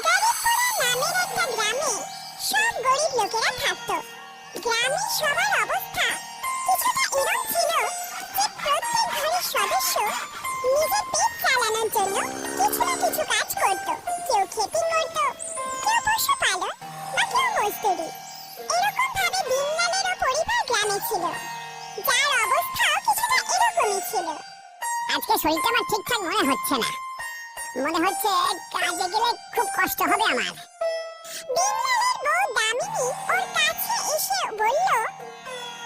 গরিবপুরা নামের একটা গ্রামে সব গরিব লোকেরা থাকত। গ্রামে সবার অবস্থা কিছুটা এরকম ছিল যে প্রত্যেক ঘরের সদস্য নিজের পেট চালানোর জন্য কিছু না কিছু কাজ করত। কেউ খেতি করত, কেউ পশুপালন বা কেউ মজদুরি। এরকম ভাবে দিনলালেরও পরিবার গ্রামে ছিল, যার অবস্থাও কিছুটা এরকমই ছিল। আজকে শরীরটা আমার ঠিকঠাক মনে হচ্ছে না, মনে হচ্ছে কাজে গেলে খুব কষ্ট হবে আমার। দিনলালের বউ দামিনী ওর কাছে এসে বলল,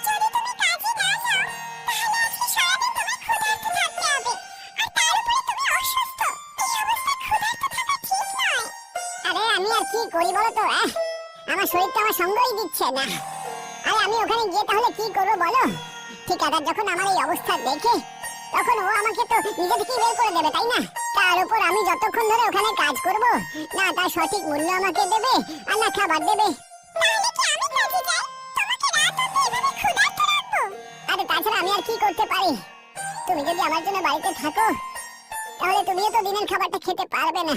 যদি তুমি কাজে না যাও তাহলে আজকে সারাদিন তোমার ক্ষুধার্ত থাকতে হবে, আর তার উপরে তুমি অসুস্থ। এই অবস্থায় ক্ষুধার্ত থাকা ঠিক নয়। আরে আমি আর কি করি বলো তো, আমার শরীরটা আমার সঙ্গই দিচ্ছে না। আরে আমি ওখানে গিয়ে তাহলে কি করবো বলো? ঠিকাদার যখন আমার এই অবস্থা দেখে তখন ও আমাকে তো নিজে থেকেই বের করে দেবে, তাই না? তার উপর আমি যতক্ষণ ধরে ওখানে কাজ করব না তার সঠিক মূল্য আমাকে দেবে আর না খাবার দেবে। তাহলে কি আমি কাজে যাই? তোমাকে রাত অবধি এভাবে ক্ষুধার্ত রাখবো? আরে তাছাড়া আমি আর কি করতে পারি? তুমি যদি আমার জন্য বাড়িতে থাকো তাহলে তুমিও তো দিনের খাবারটা খেতে পারবে না।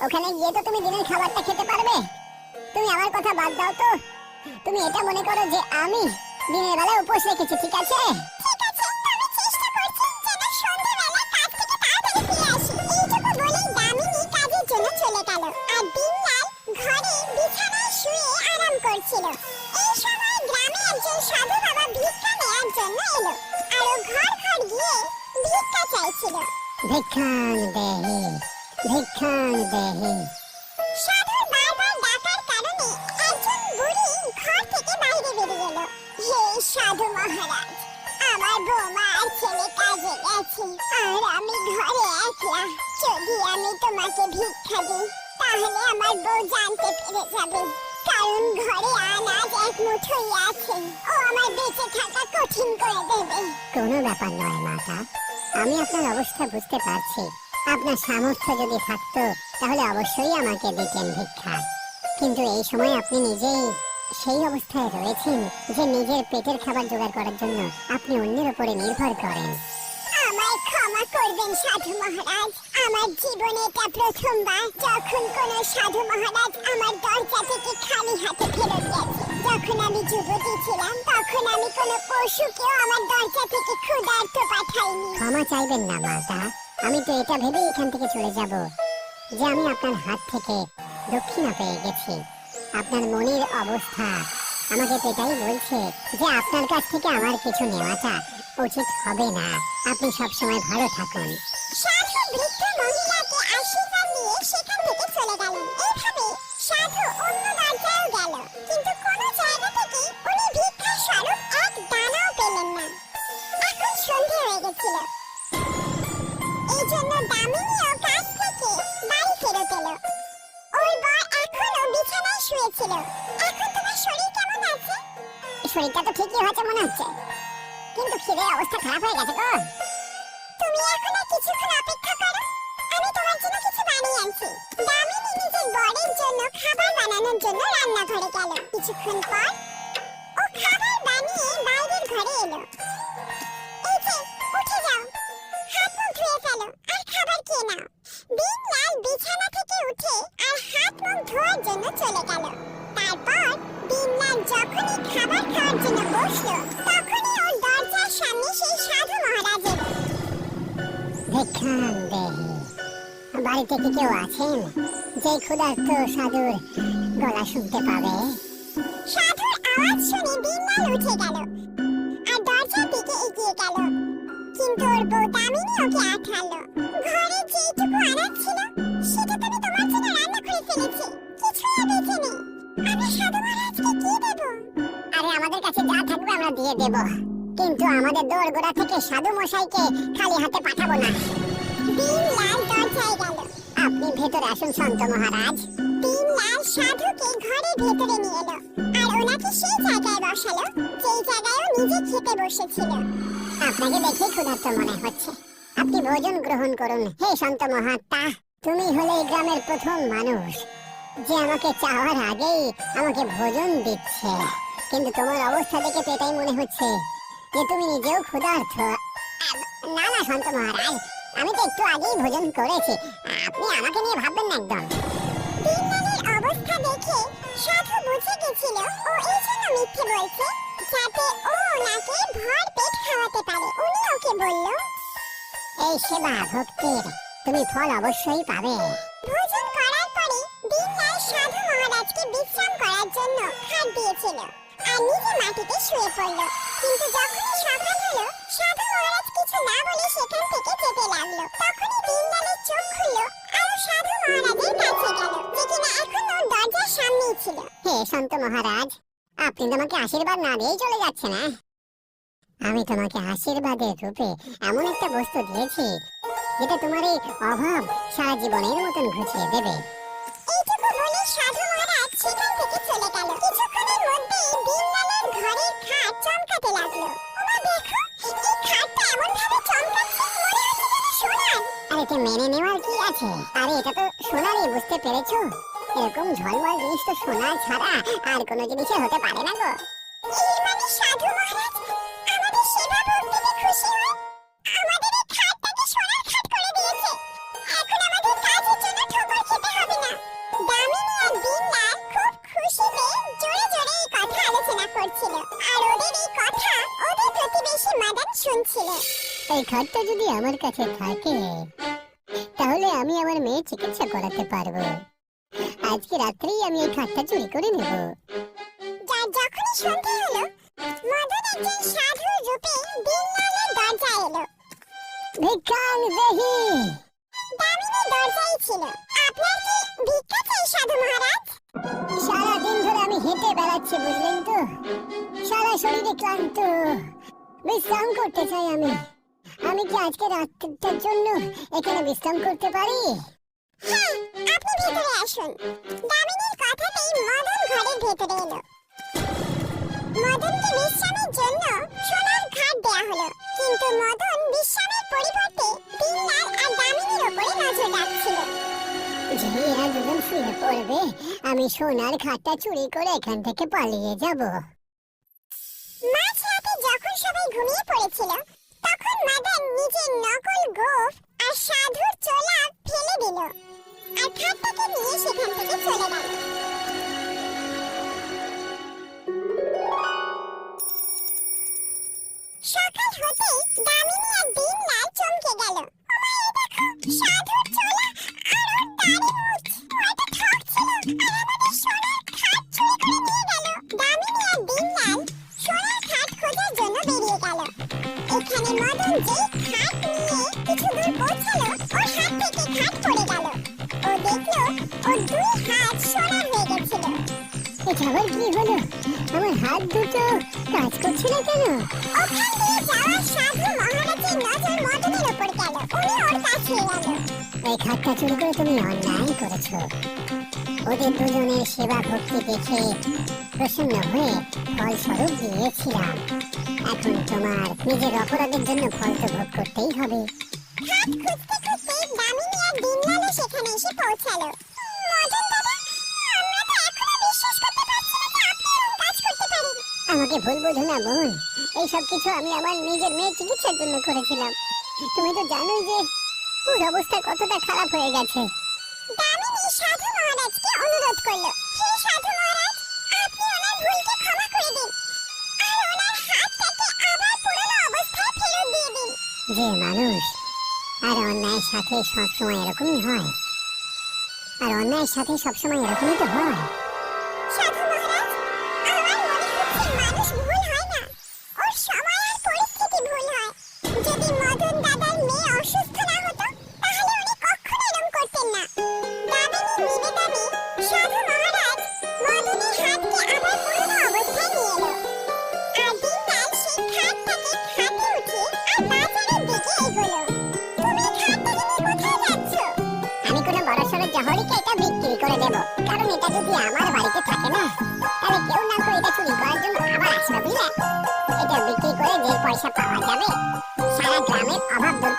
ওখানে গিয়ে তো তুমি দিনের খাবারটা খেতে পারবে? তুমি আমার কথা বাদ দাও তো, তুমি এটা মনে করো যে আমি দিনের বেলা উপোস রেখেছি, ঠিক আছে? ঠিক আছে, আমি চেষ্টা করছি যেন সন্ধ্যাবেলা কাজ থেকে তাড়াতাড়ি ফিরে আসি। এইটুকু বলেই দামিনী কাজের জন্য চলে গেল, আর দিনলাল ঘরে বিছানায় শুয়ে আরাম করছিল। এই সময় গ্রামে একজন সাধু বাবা ভিক্ষা নেওয়ার জন্য এলো, আর ও ঘর ঘর গিয়ে ভিক্ষা চাইছিল। ভিক্ষাং দেহি, ভিক্ষাং দেহি। সাধুর বারবার ডাকার কারণে একজন বুড়ি ঘর থেকে বাইরে বেরিয়ে এলো। হে সাধু মহারাজ, আমার বৌমা আর ছেলে কাজে গেছে, আর আমি ঘরে একলা। যদি আমি তোমাকে ভিক্ষা দিই তাহলে আমার বউ জানতে পেরে যাবে, কারণ ঘরে আনাজ এক মুঠোই আছে। ও আমার বেঁচে থাকা কঠিন করে দেবে। কোনো ব্যাপার নয় মাতা, আমি আপনার অবস্থা বুঝতে পারছি। আপনার সামর্থ্য যদি থাকতো তাহলে অবশ্যই আমাকে দিতেন ভিক্ষা, কিন্তু এই সময় আপনি নিজেই সেই অবস্থায় রয়েছেন যে নিজের পেটের খাবার জোগাড় করার জন্য আপনি অন্যের উপরে নির্ভর করেন। আমায় ক্ষমা করবেন সাধু মহারাজ, আমার জীবনে এটা প্রথমবার যখন কোন সাধু মহারাজ আমার দরজা থেকে খালি হাতে ফেরত গেছে। যখন আমি যুবতী ছিলাম তখন আমি কোনো পশুকেও আমার দরজা থেকে ক্ষুধার্ত পাঠাইনি। ক্ষমা চাইবেন না মাতা, আমি তো এটা ভেবেই এখান থেকে চলে যাব যে আমি আপনার হাত থেকে দক্ষিণা পেয়ে গেছি। আপনার মনের অবস্থা আমাকে এটাই বলছে যে আপনার কাছ থেকে আমার কিছু নেওয়াটা উচিত হবে না। আপনি সবসময় ভালো থাকুন। সাধু বৃদ্ধ মহিলাকে আশীর্বাদ দিয়ে সেখান থেকে চলে গেলেন। এইভাবে সাধু অন্য দরজায়ও গেল, কিন্তু কোনো জায়গা থেকে উনি ভিক্ষার স্বরূপ এক দানাও পেলেন না। এখন সন্ধে হয়ে গেছিল, এই জন্য দামিনীও কাজ থেকে বাড়ি ফেরত এলো। ওর বর এখনো বিছানায় শুয়েছিল। এখন তোমার শরীর কেমন আছে? শরীরটা তো ঠিকই হয়েছে মনে হচ্ছে, কিন্তু খিদের অবস্থা খারাপ হয়ে গেছে গো। তুমি এখন আর কিছুক্ষণ অপেক্ষা করো, আমি তোমার জন্য কিছু বানিয়ে আনছি। দামিনী নিজের বরের জন্য খাবার বানানোর জন্য রান্নাঘরে গেল। কিছুক্ষণ পর ও খাবার বানিয়ে বাইরের ঘরে এলো। এই যে, উঠে যাও, হাত মুখ ধুয়ে ফেলো আর খাবার খেয়ে নাও। দিনলাল বিছানা থেকে উঠে আর হাত মুখ ধোয়ার জন্য চলে গেল। তারপর দিনলাল যখনই খাবার খাওয়ার জন্য বসলো তখনই ওর দরজার সামনে সেই সাধু মহারাজ এলো। ভিক্ষাং দেহি। বাড়িতে কি কেউ আছেন যে ক্ষুধার্ত সাধুর গলা শুনতে পাবে? সাধুর আওয়াজ শুনে দিনলাল উঠে গেল আর দরজার দিকে এগিয়ে গেল, কিন্তু ওর বউ দামিনী ওকে আটকালো। ঘরে যেটুকু আনাজ ছিল সেটা তো আমি তোমার জন্য রান্না করে ফেলেছি, কিছুই আর বেঁচে নেই। আমি সাধু মহারাজকে কি দেব? আরে আমাদের কাছে যা থাকবে আমরা দিয়ে দেব, কিন্তু আমাদের দোরগোড়া থেকে সাধু মশাইকে খালি হাতে পাঠাবো না। দিনলাল দরজায় গেল। আপনি ভেতরে আসুন সন্ত মহারাজ। দিনলাল সাধুকে ঘরের ভেতরে নিয়ে এলো আর ওনাকে সেই জায়গায় বসালো যেই জায়গায় ও নিজে খেতে বসেছিল। আপনাকে দেখে ক্ষুধার্ত মনে হচ্ছে, আপনি ভোজন গ্রহণ করুন। হে সন্ত মহাত্মা, তুমি হলে এই গ্রামের প্রথম মানুষ যে আমাকে চাওয়ার আগেই আমাকে ভোজন দিচ্ছে, কিন্তু তোমার অবস্থা দেখে তো এটাই মনে হচ্ছে যে তুমি নিজেও ক্ষুধার্ত। না না সন্ত মহারাজ, আমি তো একটু আগেই ভোজন করেছি, আপনি আমাকে নিয়ে ভাববেন না একদম। বলেছিল ও এই জন্য মিথ্যে বলছে যাতে ও ওনাকে ভর পেট খাওয়াতে পারে। উনি ওকে বলল, এই সেবা ভক্তির তুমি ফল অবশ্যই পাবে। ভোজন করার পরে দিনলাল সাধু মহারাজকে বিশ্রাম করার জন্য খাট দিয়েছিল আর নিজে মাটিতে শুয়ে পড়ল। কিন্তু যখনই সকাল হলো সাধু মহারাজ কিছু না বলে সেখান থেকে যেতে লাগলো। তখনই দিনলালের চোখ খুলল আর ও সাধু মহারাজের কাছে গেল, যে কিনা এখন ওর দরজার সামনেই ছিল। হে সন্ত মহারাজ, আপনি তোমাকে আশীর্বাদ না দিয়েই চলে যাচ্ছেন না? আমি তোমাকে আশীর্বাদের রূপে এমন একটা বস্তু দিয়েছি যেটা তোমার এই অভাব সারা জীবনের মতন ঘুচিয়ে দেবে। এইটুকু বলে সাধু মহারাজ সেখান থেকে চলে গেল। কিছুক্ষণের মধ্যেই দিনলালের ঘরের খাট চমকাতে লাগলো। ওমা দেখো, এই খাটটা এমন ভাবে চমকাচ্ছে মনে হচ্ছে যেন সোনার। আর এটা মেনে নেওয়ার কি আছে? আরে এটা তো সোনারই, বুঝতে পেরেছো? এরকম ঝলমল জিনিস তো সোনা ছাড়া আর কোনো জিনিসে হতে পারে না গো। এই মানে সাধু মহারাজ আমাদের সেবা ভক্তিতে খুশি হয়ে আমাদের এই খাটটাকে সোনার খাট করে দিয়েছে। এখন আমাদের কাজের জন্য ঠোকর খেতে হবে না। দামিনী আর দিনলাল খুব খুশিতে জোরে জোরে এই কথা আলোচনা করছিল আর ওদের এই কথা ওদের প্রতিবেশী মাদান শুনছিল। এই খাটটা যদি আমার কাছে থাকে তাহলে আমি আমার মেয়ের চিকিৎসা করাতে পারবো। আজকে রাত্রেই আমি এই খাটটা চুরি করে নেব। যার যখনই সন্ধে হলো মদন একজন সাধুর রূপে দিনলালের দরজায় এলো। ভিক্ষাং দেহি। দামিনী দরজায় ছিল। আপনার কি ভিক্ষা চাই সাধু মহারাজ? সারাদিন ধরে আমি হেঁটে বেড়াচ্ছি, বুঝলেন তো? সারা শরীরে ক্লান্ত, বিশ্রাম করতে চাই আমি। আমি কি আজকে রাতটার জন্য এখানে বিশ্রাম করতে পারি? হ্যাঁ, আপনি ভেতরে আসুন। দামিনীর কথাতেই মদন ঘরের ভেতরে এলো। মদনকে বিশ্রামের জন্য সোনার খাট দেয়া হলো, কিন্তু মদন বিশ্রামের পরিবর্তে দিনলাল আর দামিনীর উপরে নজর রাখছিল। যে এরা দুজন শুয়ে পড়বে, আমি সোনার খাটটা চুরি করে এখান থেকে পালিয়ে যাব। মাঝরাতে যখন সবাই ঘুমিয়ে পড়েছিল তখন মদন নিজের নকল গোঁফ আর সাধুর চোলা ফেলে দিল আর খাটটাকে নিয়ে সেখান থেকে চলে গেল। সকাল হতেই দামিনী আর দিনলাল চমকে গেল। ওমা, এই দেখো, সাধুর চোলা আর ওর দাড়ি মুছ। ও এটা ঠকছিল আর আমাদের সোনার খাট চুরি করে নিয়ে গেল। দামিনী আর দিনলাল সোনার খাট খোঁজার জন্য বেরিয়ে গেল। এখানে মদন যেই খাট নিয়ে কিছু দূর পৌঁছালো ওর হাত থেকে খাট পড়ে গেল। ও দেখলো ওর দুই হাত সোনার হয়ে গেছিল। এটা আবার কি হলো? আমার হাত দুটো কাজ করছে না কেন? ওখান দিয়ে যাওয়া সাধু মহারাজের নজর মদনের উপর গেল। উনি ওর কাছে গেল। এই খাটটা চুরি করে তুমি অন্যায় করেছো। ওদের দুজনের সেবা ভক্তি দেখে প্রসন্ন হয়ে ফলস্বরূপ দিয়েছিলাম। এখন তোমার নিজের অপরাধের জন্য ফল তো ভোগ করতেই হবে। খাট খুঁজতে খুঁজতে দামিনী আর দিনলালও সেখানে এসে পৌঁছালো। মদন দাদা, আমরা তো এখনো বিশ্বাস করতে পারছি না যে আপনি এরকম কাজ করতে পারেন। আমাকে ভুল বোঝো না বোন, এই সব কিছু আমি আমার নিজের মেয়ের চিকিৎসার জন্য করেছিলাম। তুমি তো জানোই যে ওর অবস্থা কতটা খারাপ হয়ে গেছে। দামিনী সাধু মহারাজকে অনুরোধ করলো, হে সাধু মহারাজ, আপনি ওনার ভুলকে ক্ষমা করে দিন আর ওনার হাতটাকে আবার পুরনো অবস্থায় ফেরত দিয়ে দিন। যে মানুষ আর অন্যায়ের সাথে সবসময় এরকমই হয়, আর অন্যায়ের সাথে সবসময় এরকমই তো হয়। সাধু মহারাজ, আমার মনে হচ্ছে মানুষ ভুল হয় না, ওর সময় আর পরিস্থিতি ভুল হয়। যদি মদন দাদার মেয়ে অসুস্থ না হতো তাহলে উনি কখনো এরকম করতেন না। দামিনীর নিবেদনে সাধু মহারাজ মদনের হাতকে আবার পুরনো অবস্থায় নিয়ে এলো আর দিনলাল সেই খাটটাকে খাটে উঠিয়ে আর বাজারের দিকে এগোলো। তুমি খাটটাকে নিয়ে কোথায় যাচ্ছ? আমি কোনো বড়সড় জহরিকে এটা বিক্রি করে দেব, কারণ এটা যদি আমার বাড়িতে থাকে না তাহলে কেউ না কেউ এটা চুরি করার জন্য আবার আসবে, বুঝলে? এটা বিক্রি করে যে পয়সা পাওয়া যাবে সারা গ্রামের অভাব দূর